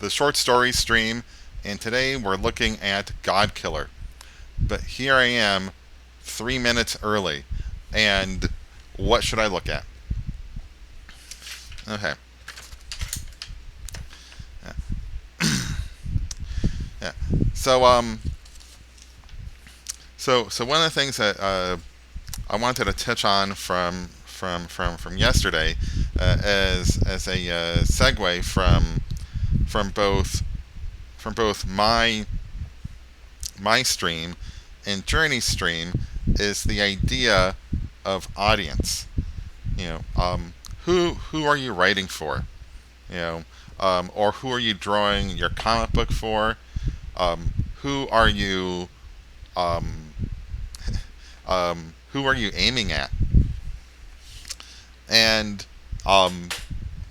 the short story stream, and today we're looking at God Killer. But here I am, 3 minutes early, and what should I look at? Okay. Yeah. Yeah. So so one of the things that I wanted to touch on from yesterday, as a segue from both my stream and Journey's stream, is the idea of audience. You know, who are you writing for? You know, or who are you drawing your comic book for? Who are you um, who are you aiming at? And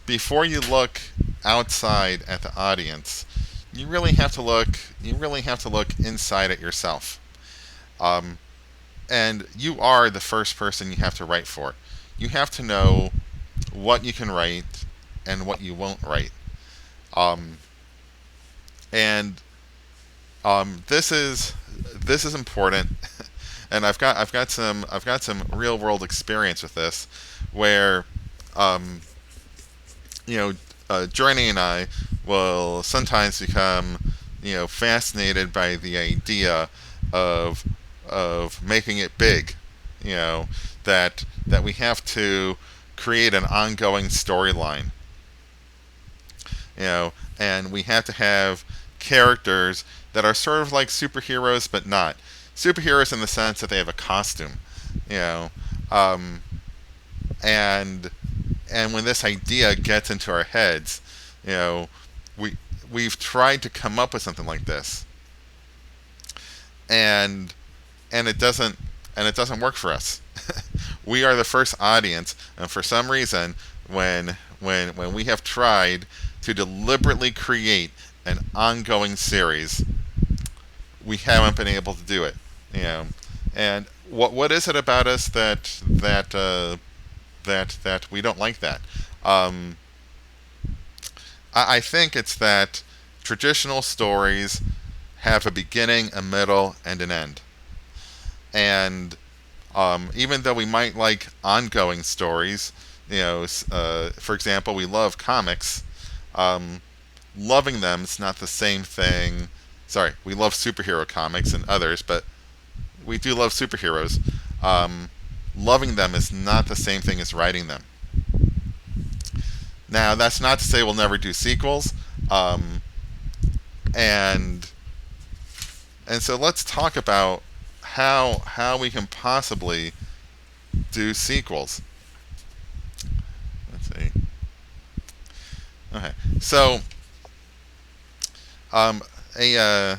before you look outside at the audience, you really have to look. You really have to look inside at yourself. Um, and you are the first person you have to write for. You have to know what you can write and what you won't write. Um, and this is important, and I've got some real world experience with this, where um, you know, Journey and I will sometimes become, fascinated by the idea of making it big. You know, that we have to create an ongoing storyline. And we have to have characters that are sort of like superheroes, but not superheroes in the sense that they have a costume. You know, um, and and when this idea gets into our heads, you know, we we've tried to come up with something like this, and and it doesn't work for us. We are the first audience, and for some reason, when we have tried to deliberately create an ongoing series, we haven't been able to do it. You know, and what is it about us that we don't like that? Um, I think it's that traditional stories have a beginning, a middle, and an end. And even though we might like ongoing stories, for example, we love comics. Um, Loving them is not the same thing. Sorry, we love superhero comics and others, but we do love superheroes. Um, Loving them is not the same thing as writing them. Now, that's not to say we'll never do sequels. Um, and and so let's talk about how we can possibly do sequels. Let's see. Okay, so um, a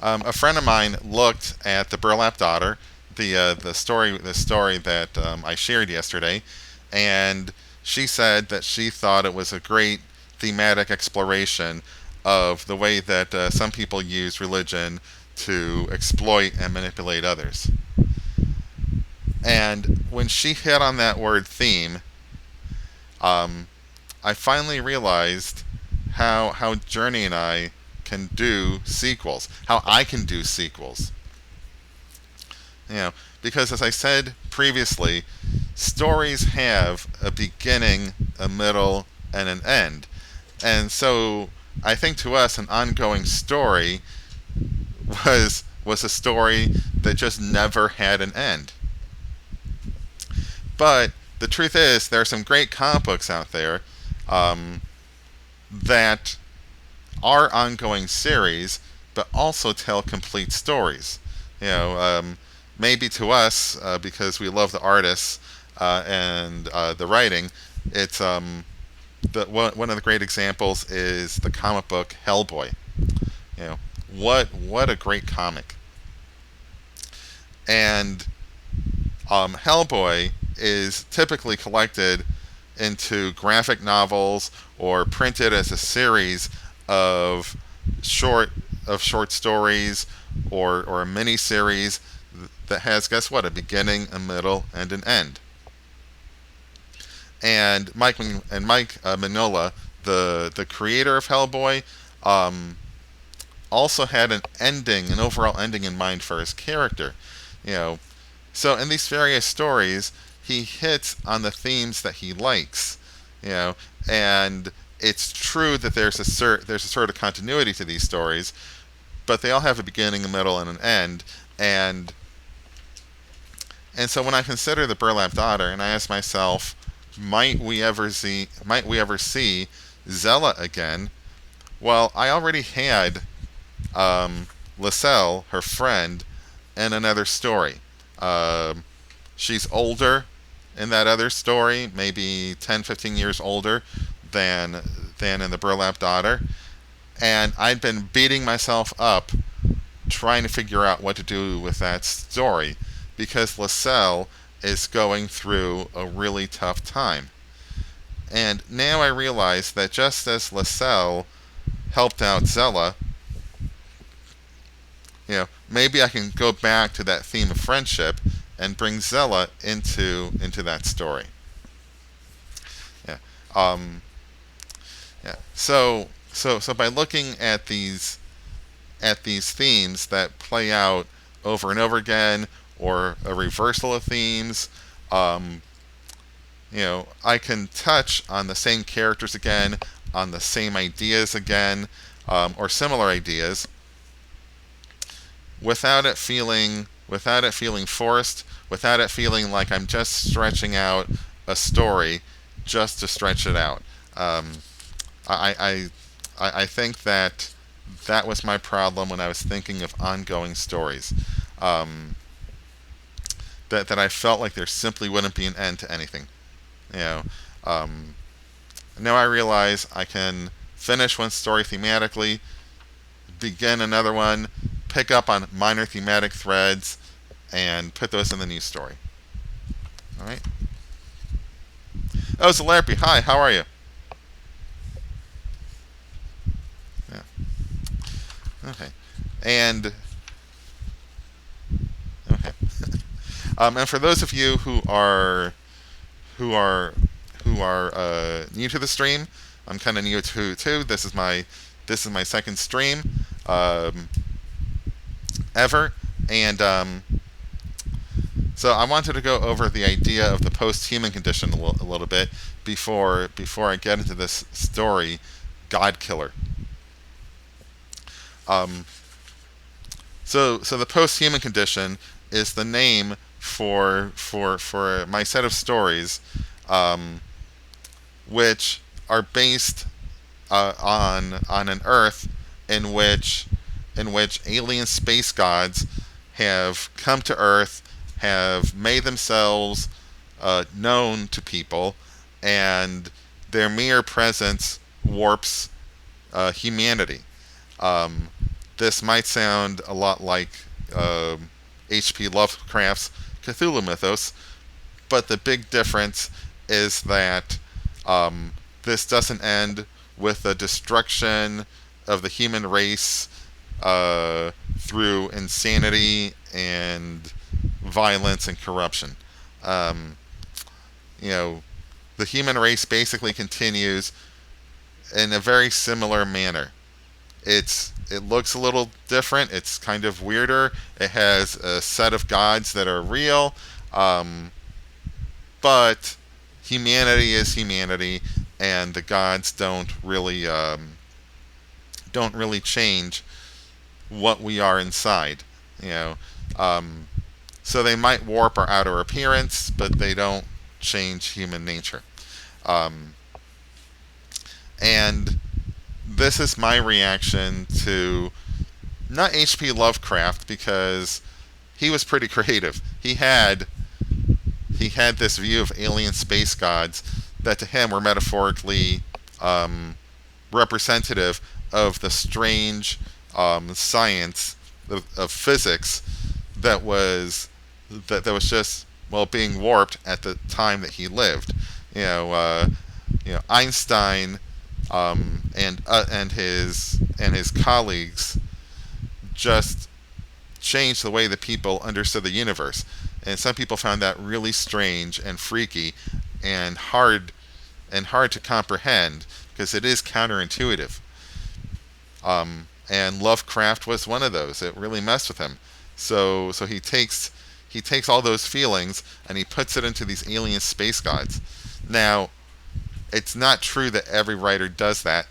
a friend of mine looked at the Burlap Daughter, the story that I shared yesterday, and she said that she thought it was a great thematic exploration of the way that some people use religion to exploit and manipulate others. And when she hit on that word theme, um, I finally realized how Journey and I can do sequels, how I can do sequels. You know, because as I said previously, stories have a beginning, a middle, and an end. And so I think to us an ongoing story was a story that just never had an end. But the truth is, there are some great comic books out there um, that are ongoing series, but also tell complete stories. You know, maybe to us, because we love the artists and the writing, it's one of the great examples is the comic book Hellboy. You know, what a great comic. And Hellboy is typically collected into graphic novels or printed as a series of short short stories, or a mini series that has, guess what, a beginning, a middle, and an end. And Mike Mignola the creator of Hellboy, um, also had an overall ending in mind for his character. You know, so in these various stories, he hits on the themes that he likes. You know, and it's true that there's a sort of continuity to these stories, but they all have a beginning, a middle, and an end. And so when I consider the Burlap Daughter, and I ask myself, might we ever see Zella again? Well, I already had Lascelles, her friend, in another story. Um, she's older in that other story, maybe 10, 15 years older than than in the Burlap Daughter, and I'd been beating myself up trying to figure out what to do with that story because Lascelles is going through a really tough time. And now I realize that just as Lascelles helped out Zella, maybe I can go back to that theme of friendship and bring Zella into that story. Yeah. Um, yeah. So by looking at these themes that play out over and over again, or a reversal of themes, um, I can touch on the same characters again, on the same ideas again, or similar ideas, without it feeling forced, without it feeling like I'm just stretching out a story just to stretch it out. Um, I, I think that was my problem when I was thinking of ongoing stories. Um, that I felt like there simply wouldn't be an end to anything. You know, um, Now I realize I can finish one story thematically, begin another one, pick up on minor thematic threads, and put those in the new story. All right. Oh, Zelarpy, hi. How are you? Yeah. Okay. And okay. And for those of you who are new to the stream, I'm kind of new to too. This is my second stream ever, and so I wanted to go over the idea of the post-human condition a little bit before I get into this story, God Killer. Um, so the post-human condition is the name for my set of stories, um, which are based on an Earth in which alien space gods have come to Earth, have made themselves known to people, and their mere presence warps humanity. Um, this might sound a lot like H.P. Lovecraft's Cthulhu mythos, but the big difference is that this doesn't end with the destruction of the human race through insanity and violence and corruption. Um, you know, the human race basically continues in a very similar manner. It looks a little different. It's kind of weirder. It has a set of gods that are real, um, but humanity is humanity, and the gods don't really change what we are inside. You know, um, so they might warp our outer appearance, but they don't change human nature. Um, and this is my reaction to not H.P. Lovecraft, because he was pretty creative. He had this view of alien space gods that to him were metaphorically representative of the strange science of physics that was just being warped at the time that he lived. Einstein and his colleagues just changed the way that people understood the universe, and some people found that really strange and freaky and hard to comprehend, because it is counterintuitive. And Lovecraft was one of those. It really messed with him. So he takes all those feelings and he puts it into these alien space gods. Now, it's not true that every writer does that,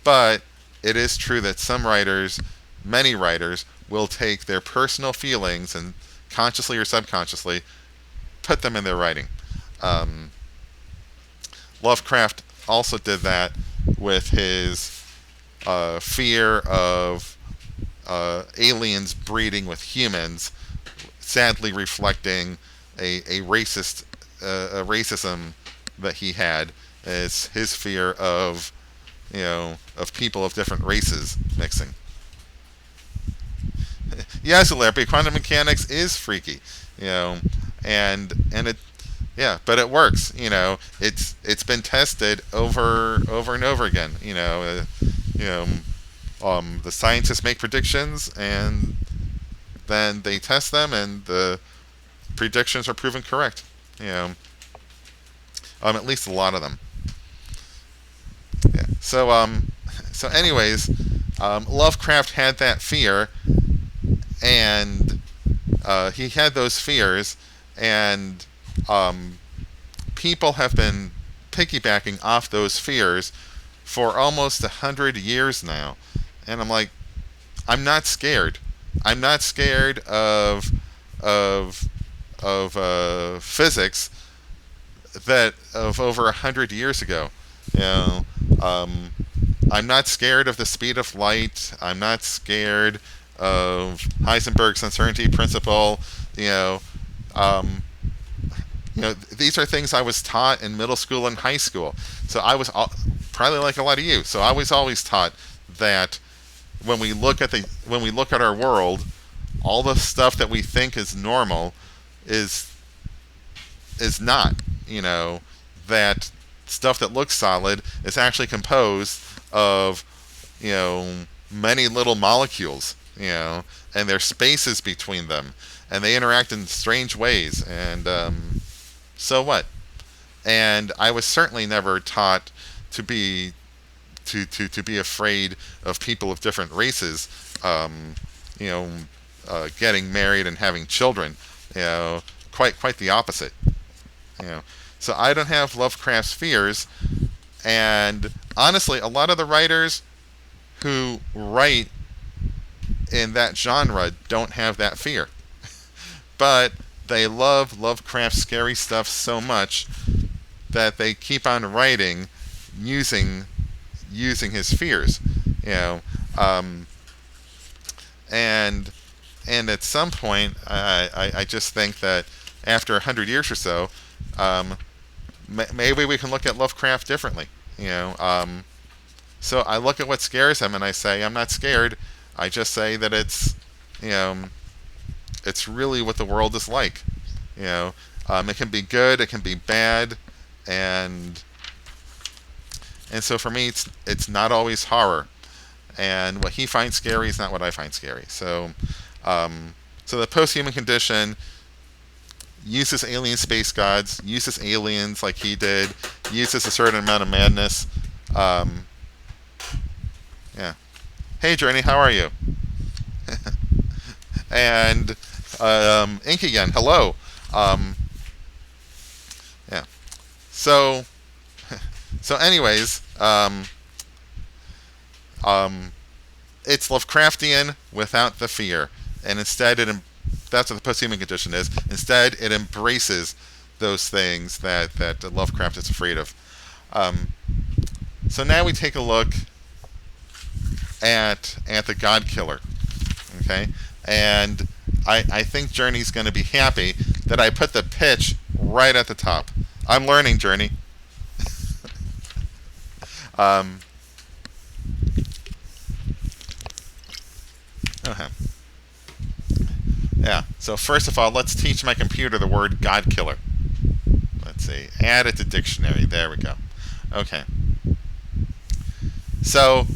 but it is true that some writers, many writers, will take their personal feelings and consciously or subconsciously put them in their writing. Um, Lovecraft also did that with his fear of aliens breeding with humans, sadly reflecting a racist a racism that he had, is his fear of of people of different races mixing. Yes, Larry, quantum mechanics is freaky, you know, and it, yeah, but it works. It's been tested over and over again. You know, the scientists make predictions, and then they test them, and the predictions are proven correct. At least a lot of them. Yeah. So anyways, Lovecraft had that fear, and he had those fears, and people have been piggybacking off those fears for almost 100 years now, and I'm like, I'm not scared. I'm not scared of physics that of over 100 years ago. You know, um, I'm not scared of the speed of light. I'm not scared of Heisenberg's uncertainty principle. You know, um, these are things I was taught in middle school and high school. So I was probably like a lot of you. So I was always taught that when we look at our world, all the stuff that we think is normal is not. That stuff that looks solid is actually composed of many little molecules, and there's spaces between them, and they interact in strange ways. And so what? And I was certainly never taught to be to be afraid of people of different races, you know, getting married and having children. Quite the opposite. You know, so I don't have Lovecraft's fears, and honestly, a lot of the writers who write in that genre don't have that fear, but they love Lovecraft's scary stuff so much that they keep on writing using his fears. You know, and at some point, I just think that after 100 years or so, maybe we can look at Lovecraft differently. So I look at what scares him, and I say I'm not scared. I just say that it's really what the world is like. It can be good, it can be bad, and so for me, it's not always horror. And what he finds scary is not what I find scary. So, so the post-human condition uses alien space gods, uses aliens like he did, uses a certain amount of madness. Yeah. Hey, Journey, how are you? And Ink again, hello. Yeah. So, anyways, it's Lovecraftian without the fear, and instead that's what the post-human condition is. Instead, it embraces those things that Lovecraft is afraid of. So now we take a look at the God Killer. Okay, and I think Journey's going to be happy that I put the pitch right at the top. I'm learning, Journey. Okay. Yeah, so first of all, let's teach my computer the word God Killer. Let's see, add it to dictionary. There we go. Okay. So,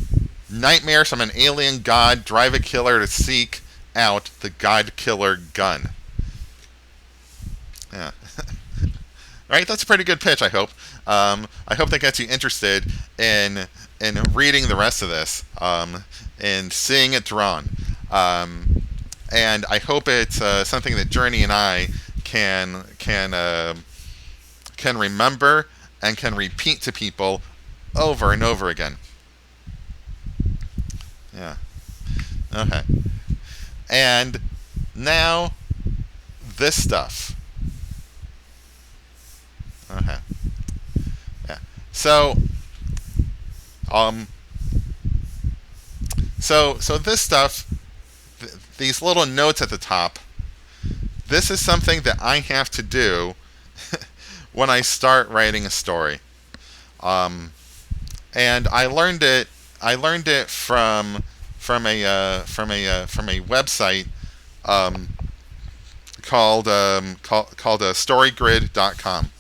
nightmares from an alien god drive a killer to seek out the God Killer gun. Yeah. right, that's a pretty good pitch. I hope that gets you interested in reading the rest of this, and seeing it drawn. And I hope it's something that Journey and I can remember and can repeat to people over and over again. Yeah. Okay. And now this stuff. Okay. Yeah. Um, so this stuff, these little notes at the top, this is something that I have to do when I start writing a story. And I learned it. I learned it from a website um, called storygrid.com.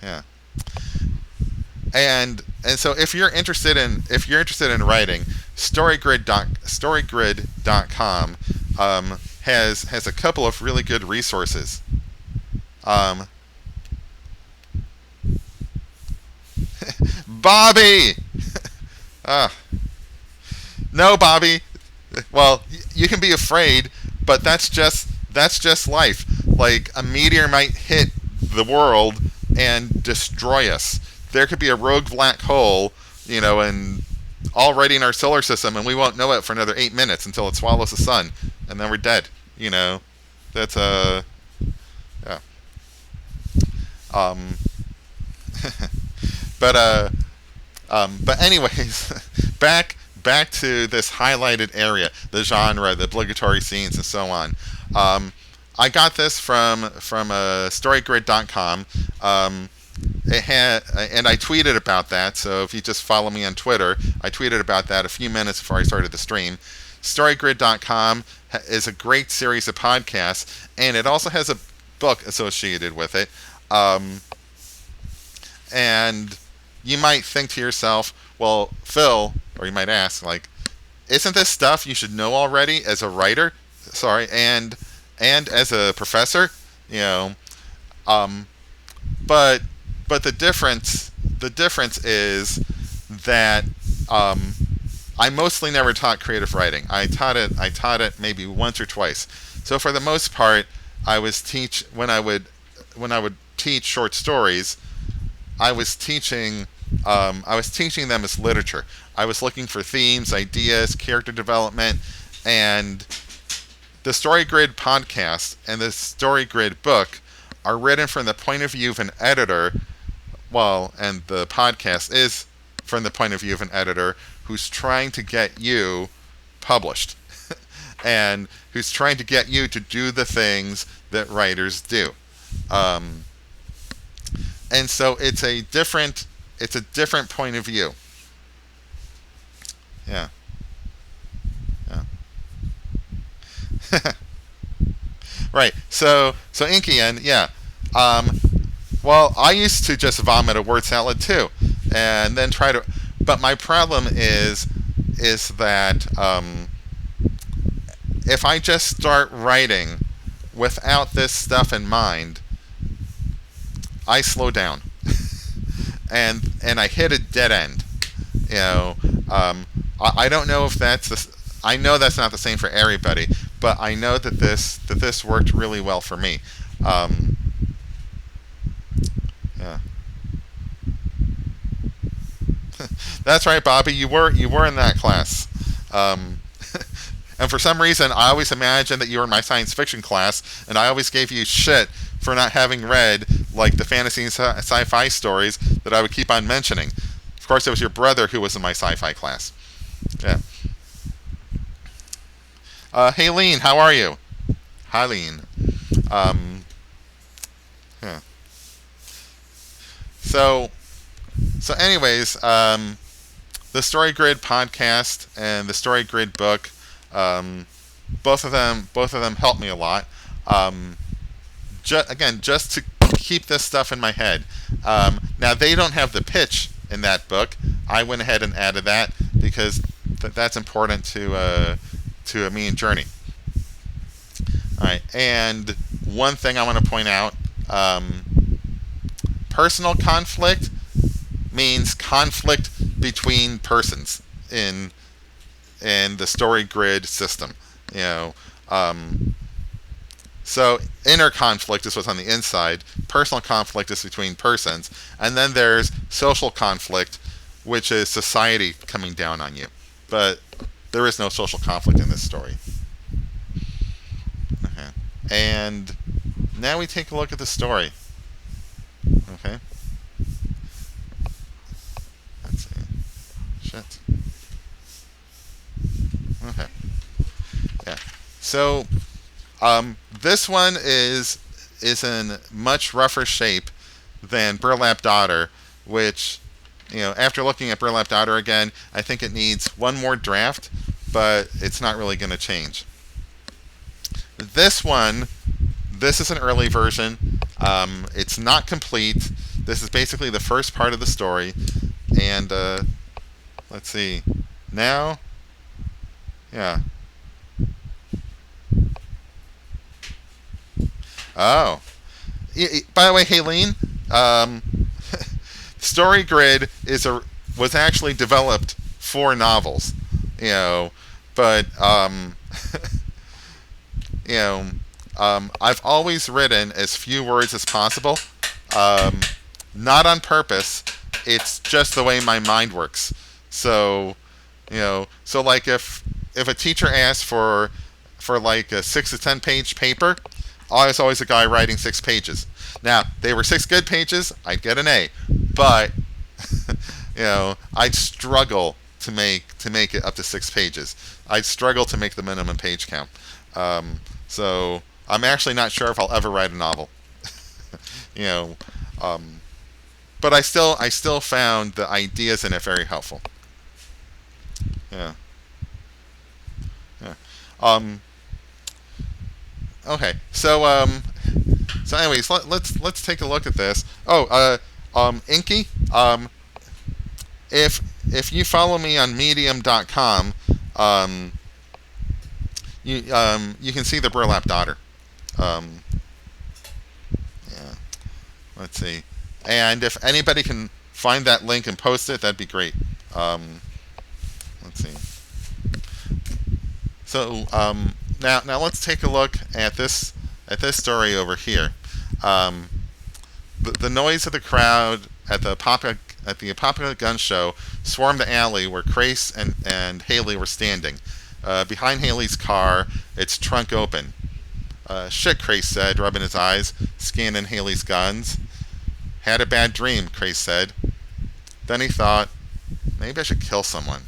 Yeah. And so if you're interested in writing, storygrid.com has a couple of really good resources. Um, Bobby. Ah, no, Bobby. Well, you can be afraid, but that's just life. Like a meteor might hit the world and destroy us. There could be a rogue black hole, and already in our solar system, and we won't know it for another 8 minutes until it swallows the sun, and then we're dead. That's yeah. Um, but anyways, back to this highlighted area, the genre, the obligatory scenes, and so on. I got this from storygrid.com. It had, and I tweeted about that. So if you just follow me on Twitter, I tweeted about that a few minutes before I started the stream. Storygrid.com is a great series of podcasts, and it also has a book associated with it. And you might think to yourself, well, Phil, or you might ask, like, isn't this stuff you should know already as a writer? Sorry, and as a professor, but the difference is that I mostly never taught creative writing. I taught it maybe once or twice. So for the most part, when I would teach short stories, I was teaching them as literature. I was looking for themes, ideas, character development, and the StoryGrid podcast and the StoryGrid book are written from the point of view of an editor. Well, and the podcast is from the point of view of an editor who's trying to get you published and who's trying to get you to do the things that writers do. And so it's a different point of view. Yeah. Right. So Inkian, yeah. Well, I used to just vomit a word salad too, and then try to. But my problem is that if I just start writing without this stuff in mind, I slow down, and I hit a dead end. I don't know if that's the. I know that's not the same for everybody, but I know that this worked really well for me. Yeah. That's right, Bobby. You were in that class. And for some reason, I always imagined that you were in my science fiction class, and I always gave you shit for not having read like the fantasy and sci-fi stories that I would keep on mentioning. Of course, it was your brother who was in my sci-fi class. Yeah. Hey, Lean, how are you? Hi, Lean. Yeah. So anyways, the StoryGrid podcast and the StoryGrid book, both of them helped me a lot. Just to keep this stuff in my head. Now they don't have the pitch in that book. I went ahead and added that because that's important to me and Journey. All right, and one thing I want to point out. Personal conflict means conflict between persons in the story grid system. You know, so inner conflict is what's on the inside. Personal conflict is between persons, and then there's social conflict, which is society coming down on you. But there is no social conflict in this story. Okay. And now we take a look at the story. Okay. Let's see. Shit. Okay. Yeah. So this one is in much rougher shape than Burlap Daughter, which, after looking at Burlap Daughter again, I think it needs one more draft, but it's not really going to change. This is an early version. It's not complete. This is basically the first part of the story. And let's see. Now, yeah. Oh. By the way, Haleen, Story Grid was actually developed for novels, but I've always written as few words as possible, not on purpose. It's just the way my mind works. So, so like if a teacher asks for like a 6 to 10 page paper, I was always a guy writing 6 pages. Now, they were 6 good pages, I'd get an A. But I'd struggle to make it up to 6 pages. I'd struggle to make the minimum page count. So I'm actually not sure if I'll ever write a novel. But I still found the ideas in it very helpful. Yeah. Okay. So anyways, let's take a look at this. Inky, if you follow me on Medium.com, you can see the Burlap Daughter. Yeah. Let's see. And if anybody can find that link and post it, that'd be great. Let's see. So now let's take a look at this story over here. The noise of the crowd at the Apopka Gun Show swarmed the alley where Crace and Haley were standing. Behind Haley's car, its trunk open. Shit, Crace said, rubbing his eyes, scanning Haley's guns. Had a bad dream, Crace said. Then he thought, maybe I should kill someone.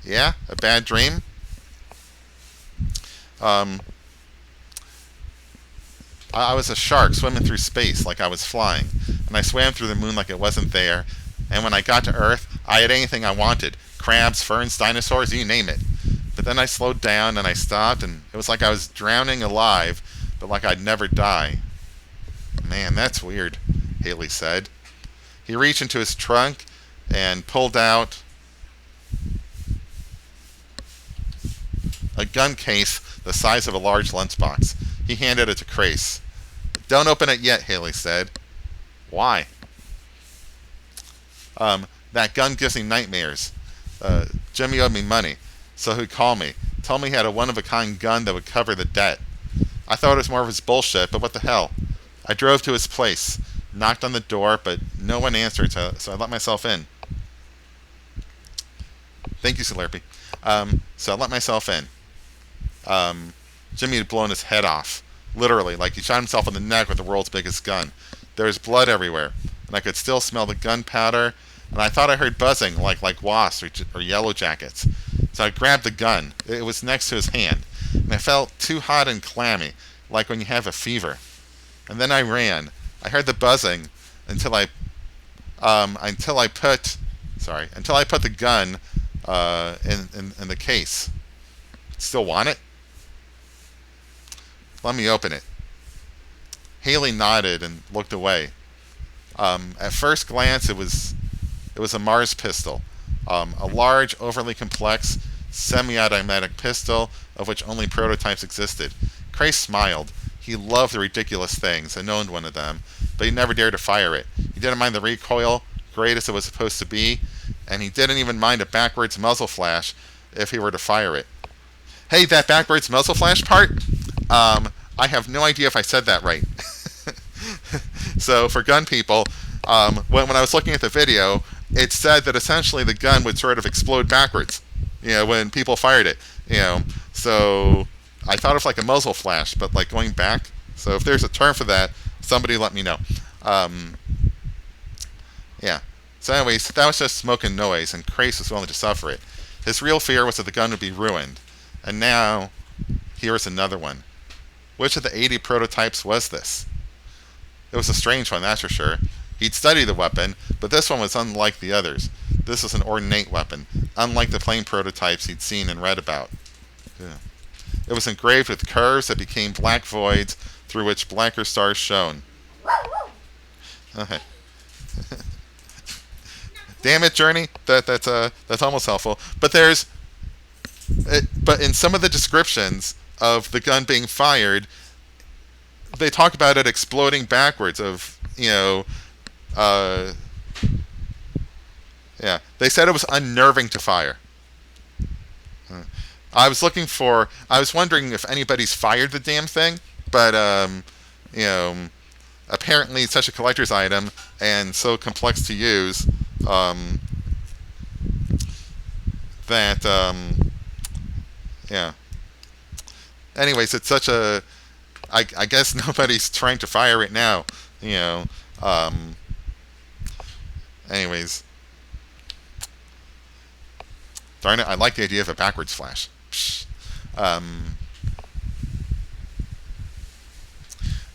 Yeah, a bad dream? I was a shark swimming through space like I was flying, and I swam through the moon like it wasn't there, and when I got to Earth, I had anything I wanted. Crabs, ferns, dinosaurs, you name it. But then I slowed down and I stopped, and it was like I was drowning alive, but like I'd never die. Man, that's weird, Haley said. He reached into his trunk and pulled out a gun case the size of a large lunchbox. He handed it to Crace. Don't open it yet, Haley said. Why? That gun gives me nightmares. Jimmy owed me money, so he'd call me. Told me he had a one-of-a-kind gun that would cover the debt. I thought it was more of his bullshit, but what the hell? I drove to his place, knocked on the door, but no one answered, so I let myself in. Thank you, Slurpee. So I let myself in. Jimmy had blown his head off. Literally, like he shot himself in the neck with the world's biggest gun. There was blood everywhere, and I could still smell the gunpowder, and I thought I heard buzzing like wasps or yellow jackets. So I grabbed the gun. It was next to his hand, and I felt too hot and clammy, like when you have a fever. And then I ran. I heard the buzzing until I put the gun in the case. Still want it? Let me open it. Haley nodded and looked away. At first glance, it was a Mars pistol, a large, overly complex, semi-automatic pistol of which only prototypes existed. Crace smiled. He loved the ridiculous things and owned one of them, but he never dared to fire it. He didn't mind the recoil, great as it was supposed to be, and he didn't even mind a backwards muzzle flash if he were to fire it. Hey, that backwards muzzle flash part, I have no idea if I said that right. So for gun people, when I was looking at the video, it said that essentially the gun would sort of explode backwards, when people fired it. So I thought of like a muzzle flash, but like going back. So if there's a term for that, somebody let me know. Yeah. So anyways, that was just smoke and noise, and Crais was willing to suffer it. His real fear was that the gun would be ruined. And now, here is another one. Which of the 80 prototypes was this? It was a strange one, that's for sure. He'd studied the weapon, but this one was unlike the others. This was an ornate weapon, unlike the plain prototypes he'd seen and read about. Yeah. It was engraved with curves that became black voids through which blacker stars shone. Okay. Damn it, Journey. That's almost helpful. But but in some of the descriptions of the gun being fired, they talk about it exploding backwards. Yeah. They said it was unnerving to fire. I was wondering if anybody's fired the damn thing, but apparently it's such a collector's item and so complex to use that yeah. Anyways, it's such a. I guess nobody's trying to fire it now. Anyways, darn it, I like the idea of a backwards flash.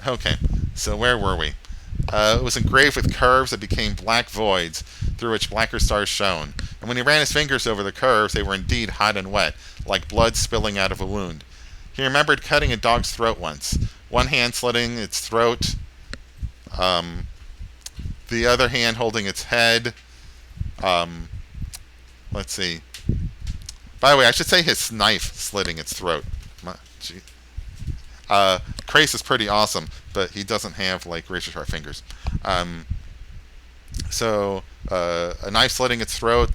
Okay, so where were we? It was engraved with curves that became black voids through which blacker stars shone. And when he ran his fingers over the curves, they were indeed hot and wet, like blood spilling out of a wound. He remembered cutting a dog's throat once, one hand slitting its throat, the other hand holding its head. Let's see. By the way, I should say his knife slitting its throat. Crais is pretty awesome, but he doesn't have like razor sharp fingers. So a knife slitting its throat,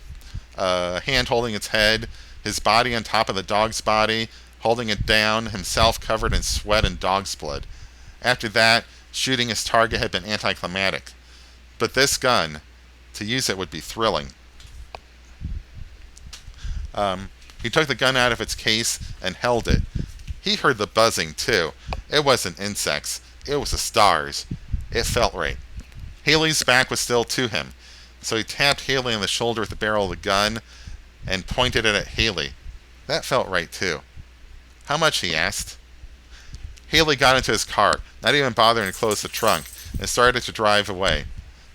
a hand holding its head, his body on top of the dog's body, holding it down, himself covered in sweat and dog's blood. After that, shooting his target had been anticlimactic. But this gun, to use it would be thrilling. He took the gun out of its case and held it. He heard the buzzing, too. It wasn't insects. It was the stars. It felt right. Haley's back was still to him, so he tapped Haley on the shoulder with the barrel of the gun and pointed it at Haley. That felt right, too. How much, he asked. Haley got into his car, not even bothering to close the trunk, and started to drive away.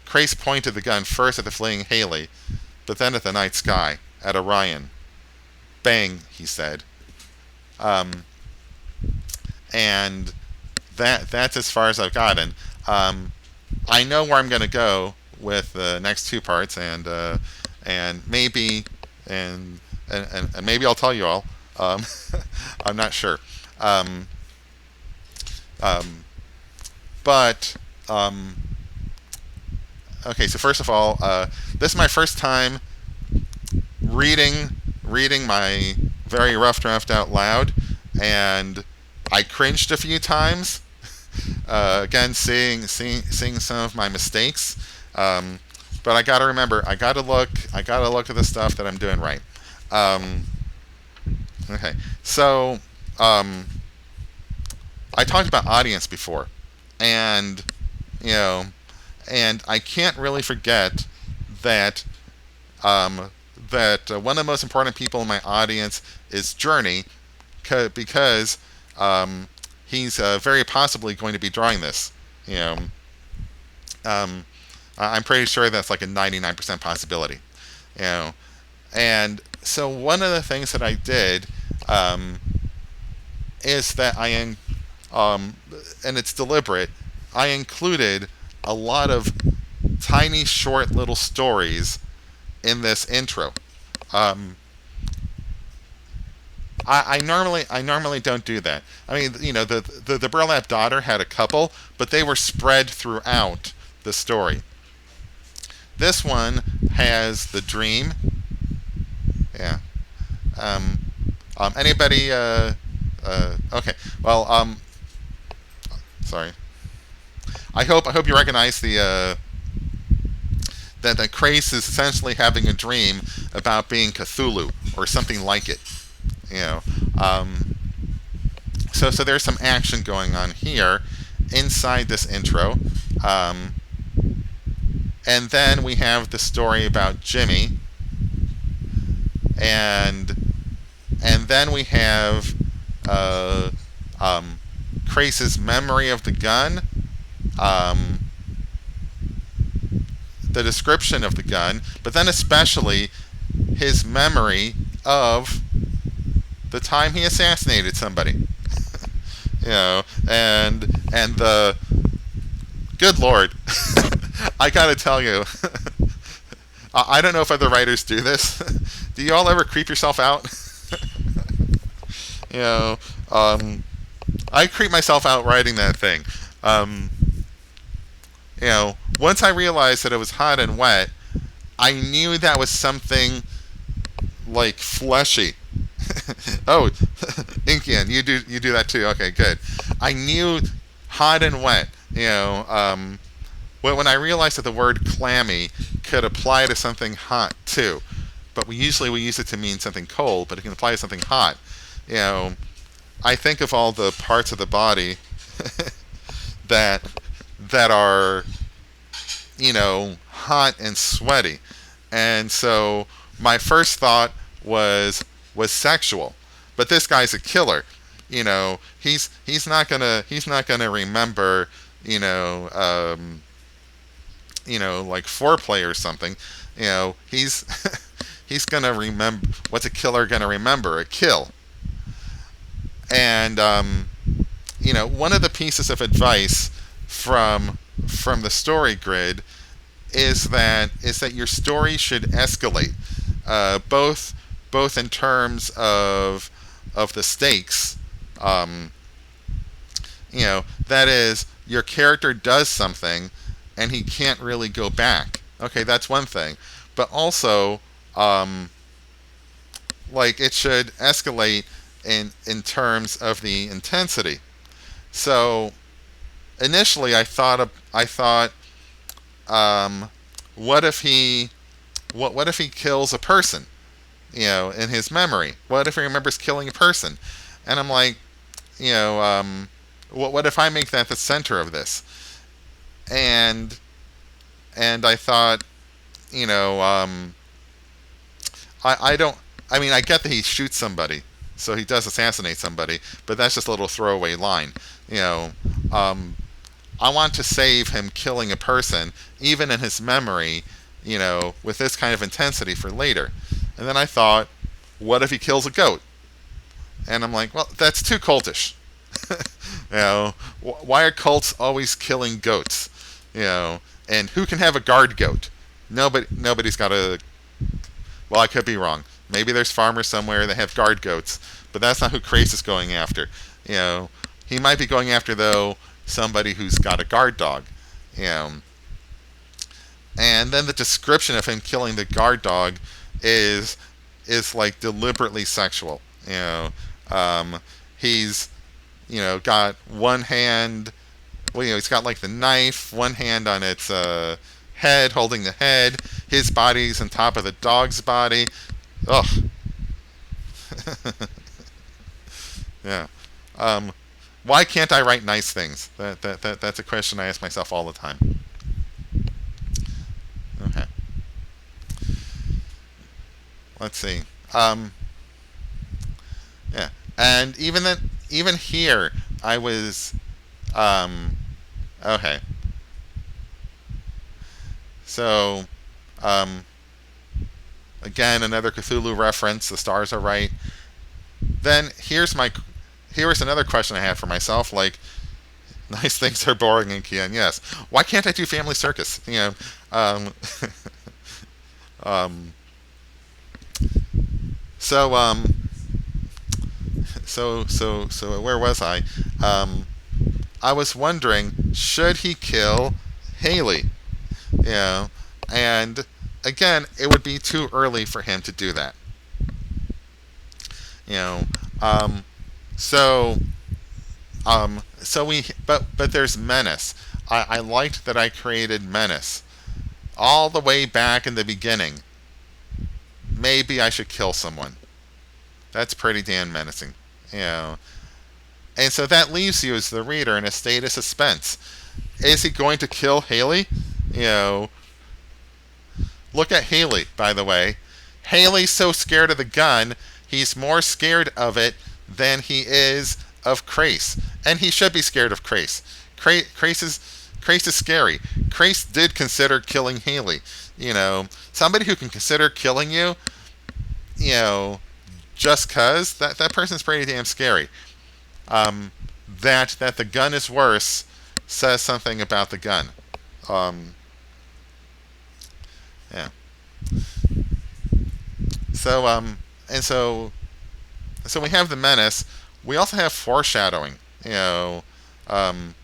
Crais pointed the gun first at the fleeing Haley, but then at the night sky, at Orion. Bang, he said. And that's as far as I've gotten. I know where I'm going to go with the next two parts, and maybe maybe I'll tell you all. I'm not sure. But okay. So first of all, this is my first time reading my very rough draft out loud, and I cringed a few times. Again, seeing some of my mistakes, but I gotta remember, I gotta look at the stuff that I'm doing right. Okay, so I talked about audience before, and and I can't really forget that that one of the most important people in my audience is Journey, because he's very possibly going to be drawing this. I'm pretty sure that's like a 99% possibility. And so one of the things that I did is that and it's deliberate, I included a lot of tiny, short little stories in this intro. I normally don't do that. I mean, the Burlap Daughter had a couple, but they were spread throughout the story. This one has the dream. Yeah. Um, Anybody? Okay. Well. Sorry. I hope you recognize that Krace is essentially having a dream about being Cthulhu or something like it. You know. So there's some action going on here inside this intro. Um, and then we have the story about Jimmy, and then we have uh, Crace's memory of the gun, um, the description of the gun, but then especially his memory of the time he assassinated somebody. And the good Lord, I gotta tell you, I don't know if other writers do this. Do you all ever creep yourself out? you know, I creep myself out writing that thing. Um, Once I realized that it was hot and wet, I knew that was something like fleshy. Oh, Inkian, you do that too. Okay, good. I knew hot and wet. When I realized that the word clammy could apply to something hot too, but we use it to mean something cold, but it can apply to something hot. You know, I think of all the parts of the body that are hot and sweaty, and so my first thought was sexual. But this guy's a killer. He's not gonna remember like foreplay or something. He's he's gonna remember. What's a killer gonna remember? A kill. And one of the pieces of advice from the story grid is that your story should escalate, both in terms of the stakes. That is, your character does something and he can't really go back. Okay, that's one thing, but also, like, it should escalate in terms of the intensity. So initially, I thought, what if he kills a person? In his memory. What if he remembers killing a person? And I'm like, what if I make that the center of this? And I thought, I don't. I mean, I get that he shoots somebody, so he does assassinate somebody, but that's just a little throwaway line. You know, I want to save him killing a person, even in his memory, with this kind of intensity for later. And then I thought, what if he kills a goat? And I'm like, well, that's too cultish. Why are cults always killing goats? And who can have a guard goat? Nobody's got a. Well, I could be wrong. Maybe there's farmers somewhere that have guard goats, but that's not who Krace is going after. He might be going after, though, somebody who's got a guard dog. And then the description of him killing the guard dog is like deliberately sexual. He's got one hand. Well, he's got like the knife, one hand on its head, holding the head. His body's on top of the dog's body. Ugh. Yeah. Why can't I write nice things? That's a question I ask myself all the time. Okay. Let's see. Yeah. And even here, I was. Okay. So, again, another Cthulhu reference. The stars are right. Then here's another question I have for myself. Like, nice things are boring in Kian. Yes. Why can't I do Family Circus? Um, so so where was I? I was wondering, should he kill Haley? You know, and again, it would be too early for him to do that. You know, um, so but there's Menace. I liked that I created Menace all the way back in the beginning. Maybe I should kill someone. That's pretty damn menacing. You know, and so that leaves you as the reader in a state of suspense. Is he going to kill Haley? You know, look at Haley, by the way. Haley's so scared of the gun, he's more scared of it than he is of Crace. And he should be scared of Crace. Crace is scary. Crace did consider killing Haley. You know, somebody who can consider killing you, you know, just cause that person's pretty damn scary. That the gun is worse says something about the gun. Um, yeah. So and so we have the Menace. We also have foreshadowing. You know, um,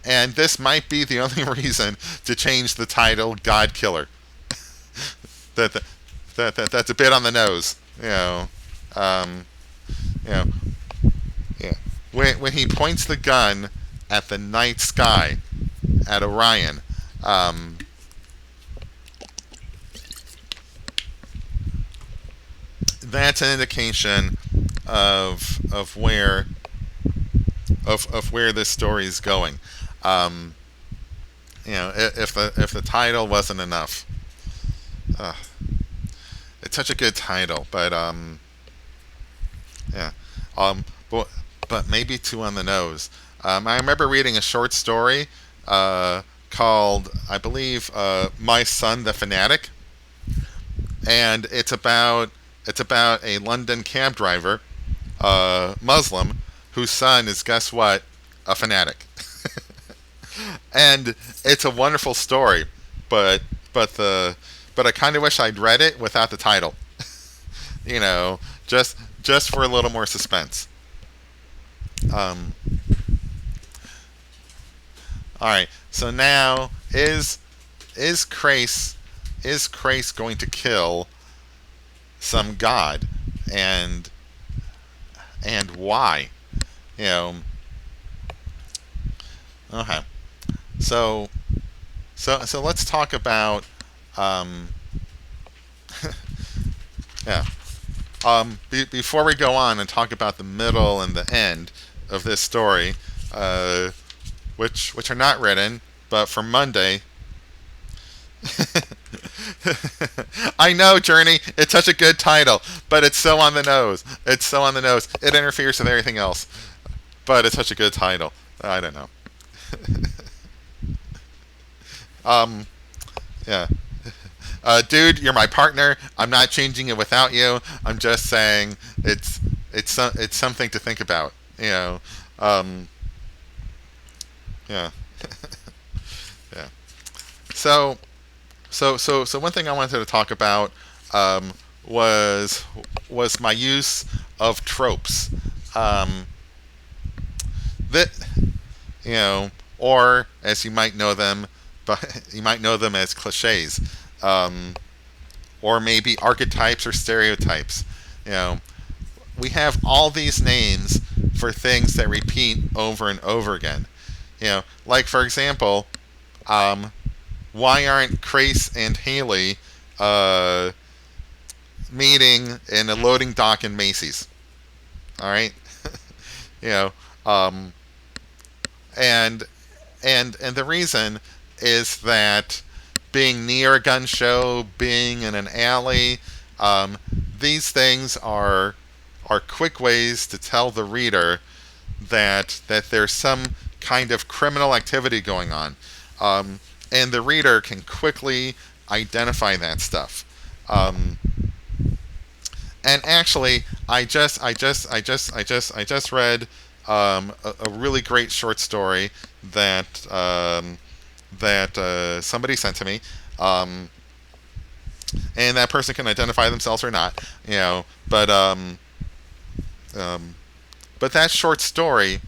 and this might be the only reason to change the title God Killer. that, that's a bit on the nose. Um, you know, yeah. When he points the gun at the night sky, at Orion, that's an indication of where where this story is going. Um, you know, if the title wasn't enough, uh, it's such a good title, but yeah, um, but maybe too on the nose. I remember reading a short story called, I believe, "My Son the Fanatic," and it's about a London cab driver, Muslim, whose son is, guess what, a fanatic. And it's a wonderful story, but but I kind of wish I'd read it without the title. You know, just for a little more suspense. Um, all right. So now is Crace going to kill some god, and why? You know. Okay. So so let's talk about um, yeah. Before we go on and talk about the middle and the end of this story, uh, which are not written, but for Monday. I know, Journey. It's such a good title, but it's so on the nose. It's so on the nose. It interferes with everything else, but it's such a good title. I don't know. um, yeah. Dude, you're my partner. I'm not changing it without you. I'm just saying it's something to think about. You know. Um, yeah. Yeah. So so one thing I wanted to talk about um, was my use of tropes. Um, that you know, or as you might know them, but you might know them as cliches, um, or maybe archetypes or stereotypes. You know, we have all these names for things that repeat over and over again. You know, like for example, um, why aren't Crace and Haley uh, meeting in a loading dock in Macy's? All right, you know, um, and and the reason is that being near a gun show, being in an alley, um, these things are quick ways to tell the reader that there's some kind of criminal activity going on, and the reader can quickly identify that stuff. Um, and actually, I just read a really great short story that somebody sent to me, um, and that person can identify themselves or not, you know. But um, But that short story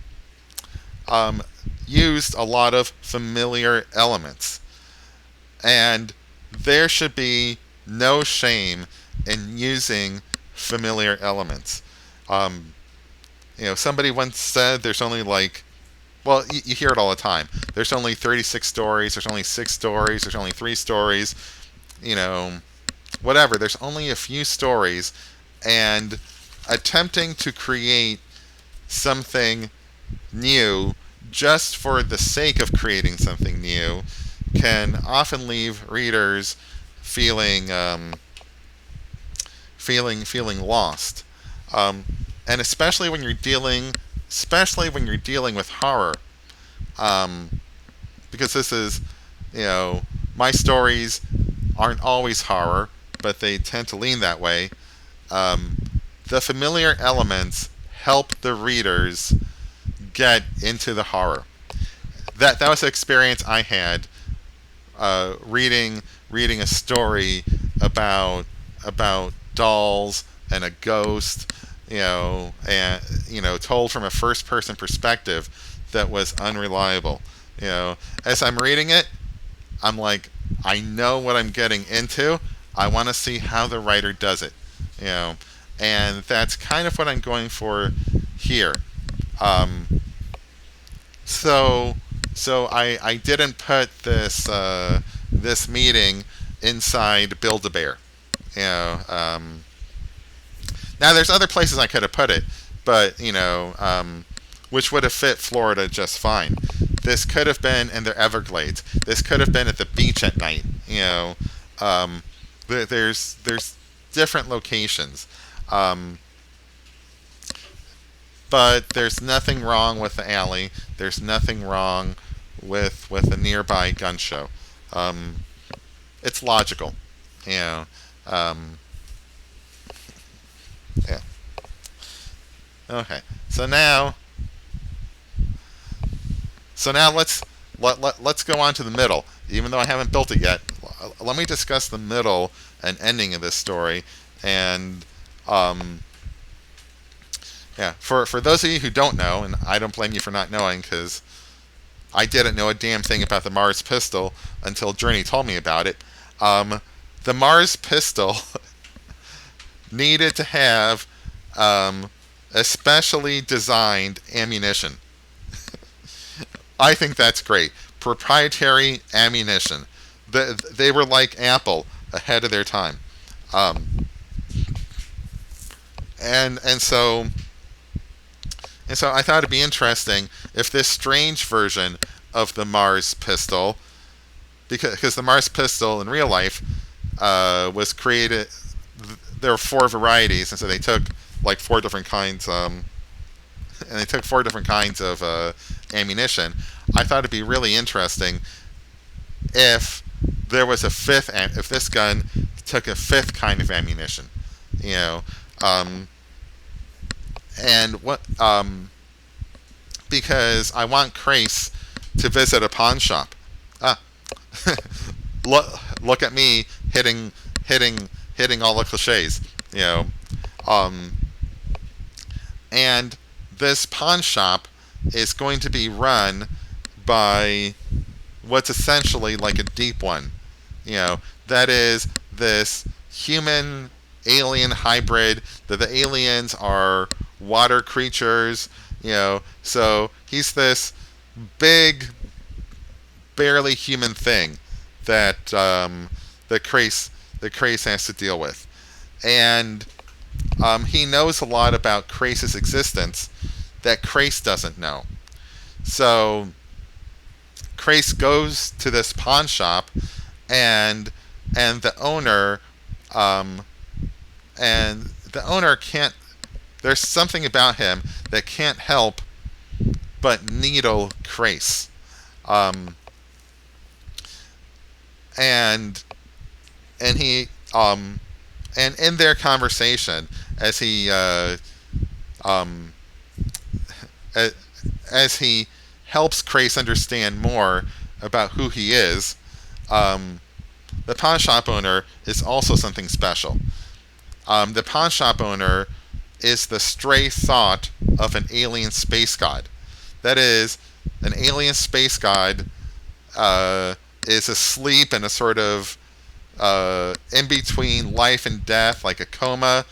um, used a lot of familiar elements. And there should be no shame in using familiar elements. Um, somebody once said there's only well, you hear it all the time. There's only 36 stories, there's only 6 stories, there's only 3 stories, whatever. There's only a few stories, and attempting to create something new just for the sake of creating something new can often leave readers feeling feeling lost, and especially when you're dealing with horror, because this is, my stories aren't always horror, but they tend to lean that way. The familiar elements help the readers get into the horror. That was an experience I had reading a story about dolls and a ghost, and told from a first person perspective that was unreliable. As I'm reading it, I'm like, I know what I'm getting into. I want to see how the writer does it. And that's kind of what I'm going for here. So I didn't put this meeting inside Build-A-Bear. Now there's other places I could have put it, but which would have fit Florida just fine. This could have been in the Everglades. This could have been at the beach at night. There's different locations. But there's nothing wrong with the alley. There's nothing wrong with a nearby gun show. It's logical. Yeah. Okay. So now let's go on to the middle. Even though I haven't built it yet, let me discuss the middle and ending of this story. And for those of you who don't know, and I don't blame you for not knowing, because I didn't know a damn thing about the Mars pistol until Journey told me about it. The Mars pistol needed to have especially designed ammunition. I think that's great. Proprietary ammunition. They were like Apple, ahead of their time. And so I thought it'd be interesting if this strange version of the Mars pistol, because the Mars pistol in real life was created. There were 4 varieties, and so they took like 4 different kinds, and they took 4 different kinds of ammunition. I thought it'd be really interesting if there was a 5th, if this gun took a 5th kind of ammunition, and what, because I want Crace to visit a pawn shop. Look at me hitting all the cliches, and this pawn shop is going to be run by what's essentially like a deep one. That is this human alien hybrid, that the aliens are water creatures, so he's this big, barely human thing that the Crace has to deal with. And he knows a lot about Crace's existence that Crace doesn't know. So Crace goes to this pawn shop, and the owner can't. There's something about him that can't help but needle Crace. And in their conversation, as he helps Crace understand more about who he is, the pawn shop owner is also something special. The pawn shop owner is the stray thought of an alien space god. That is, an alien space god is asleep in a sort of in between life and death, like a coma,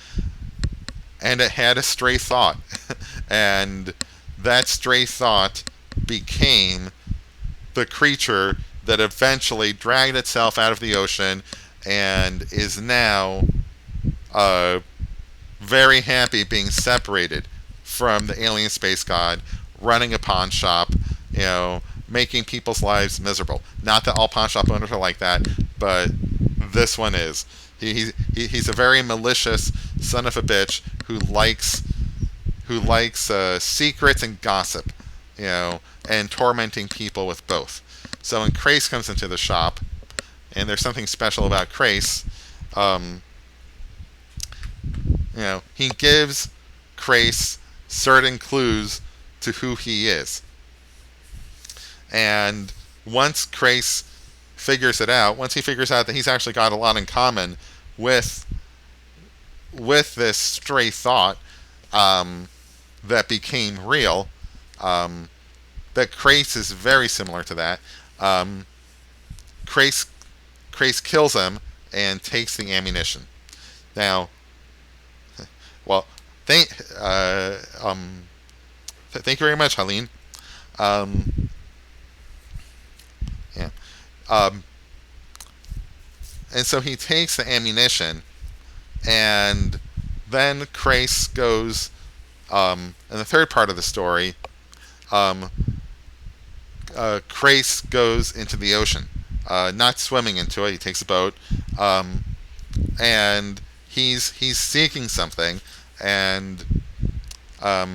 and it had a stray thought. And that stray thought became the creature that eventually dragged itself out of the ocean and is now very happy being separated from the alien space god, running a pawn shop, making people's lives miserable. Not that all pawn shop owners are like that, but this one is. He's a very malicious son of a bitch who likes secrets and gossip, and tormenting people with both. So when Crais comes into the shop, and there's something special about Crais, he gives Crais certain clues to who he is. And once Crais figures it out, once he figures out that he's actually got a lot in common with this stray thought that became real, that Crais is very similar to that. Crais kills him and takes the ammunition. Now, well, thank you very much, Helene. Yeah. And so he takes the ammunition, and then Crais goes, in the third part of the story, Crais goes into the ocean, not swimming into it. He takes a boat, and he's seeking something, and I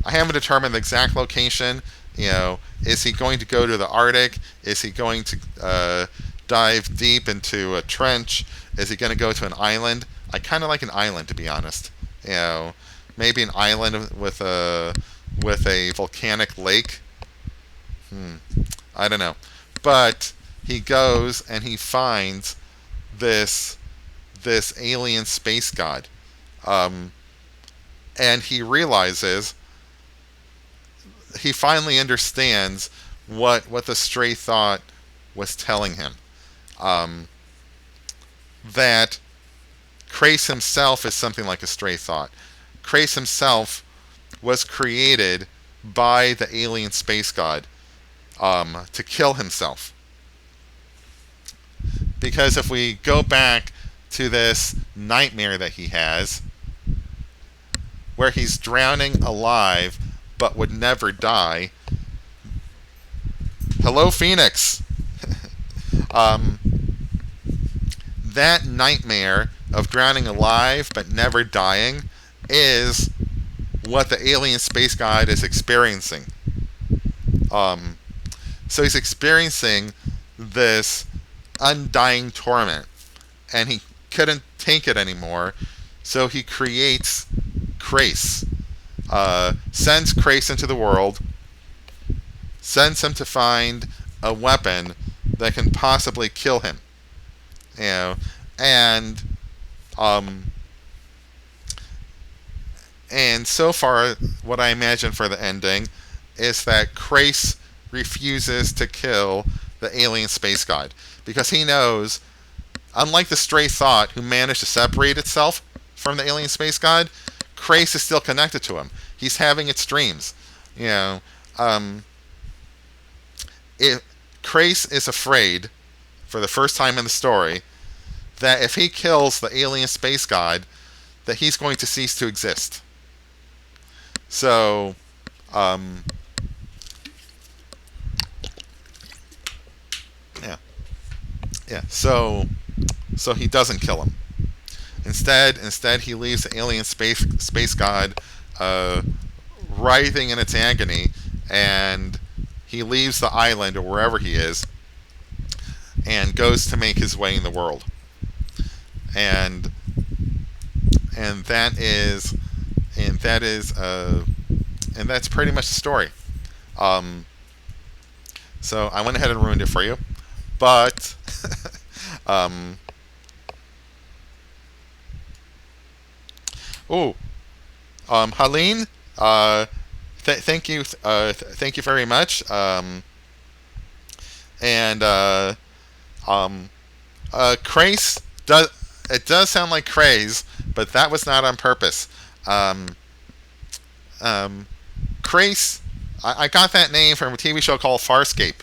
haven't determined the exact location. Is he going to go to the Arctic? Is he going to dive deep into a trench? Is he going to go to an island? I kind of like an island, to be honest. Maybe an island with a volcanic lake. I don't know. But he goes and he finds this alien space god, and he realizes, he finally understands what the stray thought was telling him. That Crais himself is something like a stray thought. Crais himself was created by the alien space god to kill himself. Because if we go back to this nightmare that he has, where he's drowning alive but would never die. Hello, Phoenix. That nightmare of drowning alive but never dying is what the alien space god is experiencing. So he's experiencing this undying torment, and he couldn't take it anymore, so he creates Crais. Sends Crais into the world, sends him to find a weapon that can possibly kill him. And so far, what I imagine for the ending is that Crais refuses to kill the alien space god, because he knows, unlike the stray thought who managed to separate itself from the alien space god, Crais is still connected to him. He's having its dreams. Crais is afraid, for the first time in the story, that if he kills the alien space god, that he's going to cease to exist. So, So he doesn't kill him. Instead, he leaves the alien space god writhing in its agony, and he leaves the island or wherever he is, and goes to make his way in the world. And that's pretty much the story. So I went ahead and ruined it for you, but Helene, thank you, thank you very much. And um, Craze does it does sound like craze, but that was not on purpose. Um, um, Craze, I got that name from a TV show called Farscape.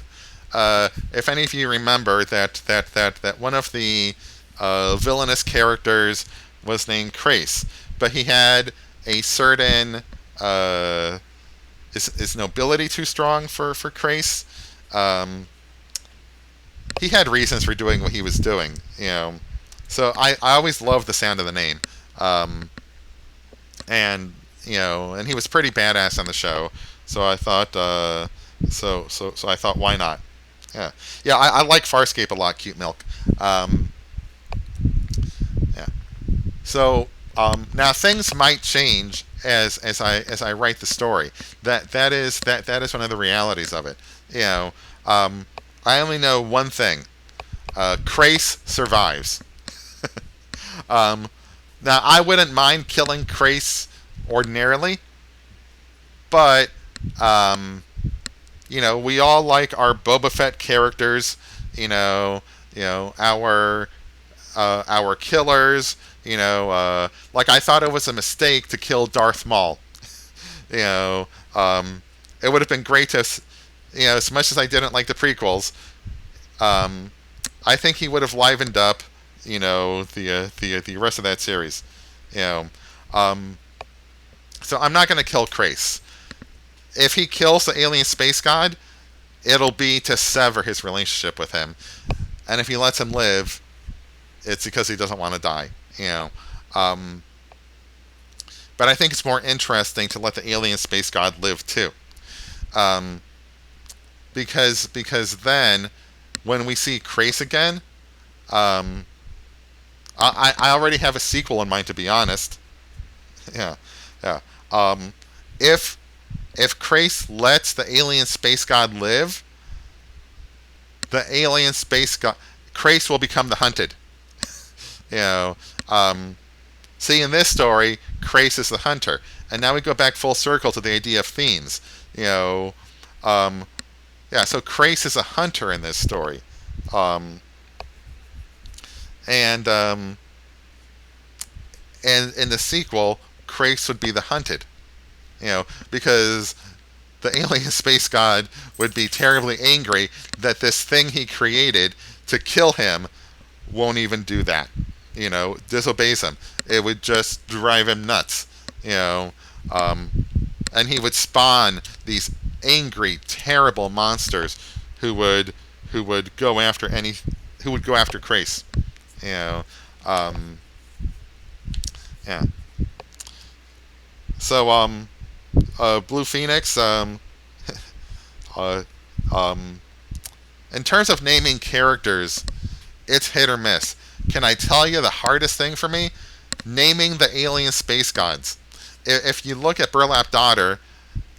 If any of you remember that one of the villainous characters was named Crace, but he had a certain is nobility too strong for Crace? Um, he had reasons for doing what he was doing, you know. So I always loved the sound of the name, um, and and he was pretty badass on the show. So I thought, so I thought, why not? Yeah, yeah. I like Farscape a lot. Cute Milk. Um, yeah. So now things might change as I write the story. That is one of the realities of it. You know, um, I only know one thing. Crace survives. um, Now I wouldn't mind killing Crace ordinarily, but um, we all like our Boba Fett characters. You know, our killers. Like I thought it was a mistake to kill Darth Maul. you know, it would have been great to, as much as I didn't like the prequels, um, I think he would have livened up, the rest of that series. You know, um, so I'm not going to kill Crace. If he kills the alien space god, it'll be to sever his relationship with him, and if he lets him live, it's because he doesn't want to die. You know, um, but I think it's more interesting to let the alien space god live too, um, because then when we see Crace again, um, I already have a sequel in mind, to be honest. Yeah, yeah. Um, if if Crace lets the alien space god live, the alien space god Crace will become the hunted. You know, um, See, in this story, Crace is the hunter, and now we go back full circle to the idea of themes. You know, um, yeah. So Crace is a hunter in this story, um, and and in the sequel, Crace would be the hunted. Because the alien space god would be terribly angry that this thing he created to kill him won't even do that. Disobeys him. It would just drive him nuts. You know, um, and he would spawn these angry, terrible monsters who would go after Crace. You know, um, yeah. So Blue Phoenix. Uh, um, in terms of naming characters, it's hit or miss. Can I tell you the hardest thing for me? Naming the alien space gods. If you look at Burlap Daughter,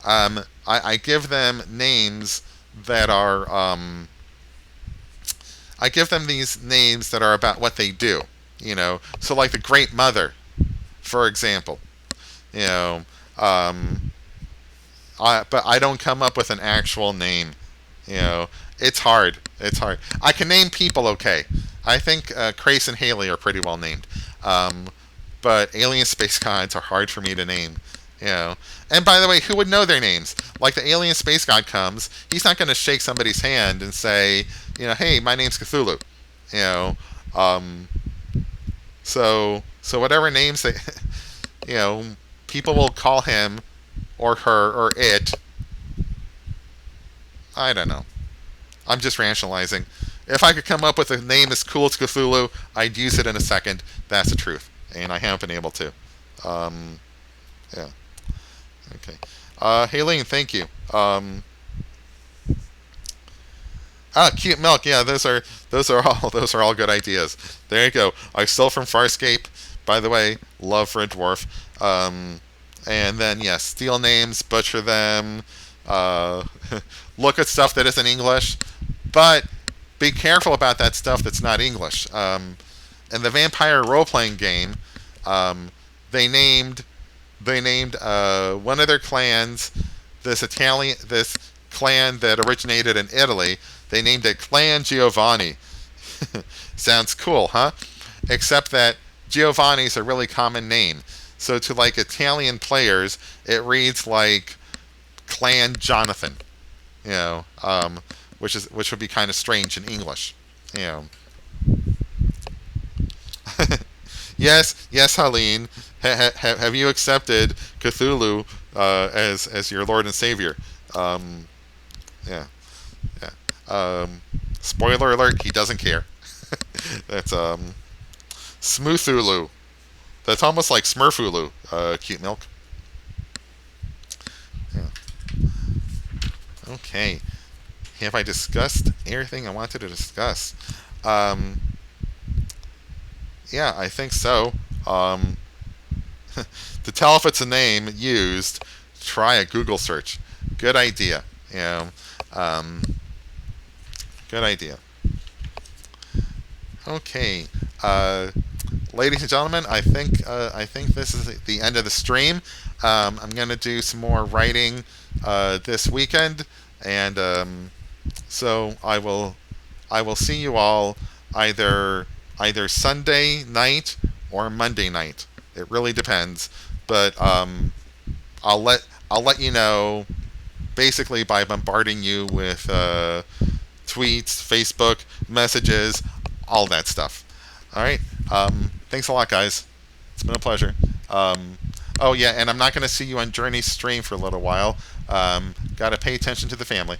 I give them names that are I give them these names that are about what they do. So like the Great Mother, for example. You know, um, but I don't come up with an actual name. It's hard. It's hard. I can name people okay. I think Crace and Haley are pretty well named. Um, but alien space gods are hard for me to name. And by the way, who would know their names? Like the alien space god comes, he's not going to shake somebody's hand and say, hey, my name's Cthulhu. You know, um, so whatever names they, you know, people will call him or her or it. I don't know. I'm just rationalizing. If I could come up with a name as cool as Cthulhu, I'd use it in a second. That's the truth, and I haven't been able to. Um, yeah. Okay. Haylene, thank you. Cute Milk. Yeah, those are all good ideas. There you go. I stole from Farscape. By the way, love Red Dwarf. And then yes, steal names, butcher them. Uh, Look at stuff that isn't English, but be careful about that stuff that's not English. In the vampire role-playing game, they named They named one of their clans, this clan that originated in Italy. They named it Clan Giovanni. Sounds cool, huh? Except that Giovanni's a really common name. So to like Italian players, it reads like Clan Jonathan. You know, which would be kind of strange in English. You know. Yes, yes, Helene. Have you accepted Cthulhu as your Lord and Savior? Um, yeah, yeah. Spoiler alert: he doesn't care. That's Smoothulu. That's almost like Smurfulu. Cute milk. Yeah. Okay. Have I discussed everything I wanted to discuss? Um, yeah, I think so. Um, to tell if it's a name used, try a Google search. Good idea. You know, um, good idea. Okay, ladies and gentlemen, I think this is the end of the stream. I'm gonna do some more writing this weekend, and so I will see you all either Sunday night or Monday night. It really depends, but I'll let you know basically by bombarding you with tweets, Facebook messages, all that stuff. All right. Thanks a lot, guys. It's been a pleasure. Oh yeah, and I'm not going to see you on Journey's stream for a little while. Got to pay attention to the family.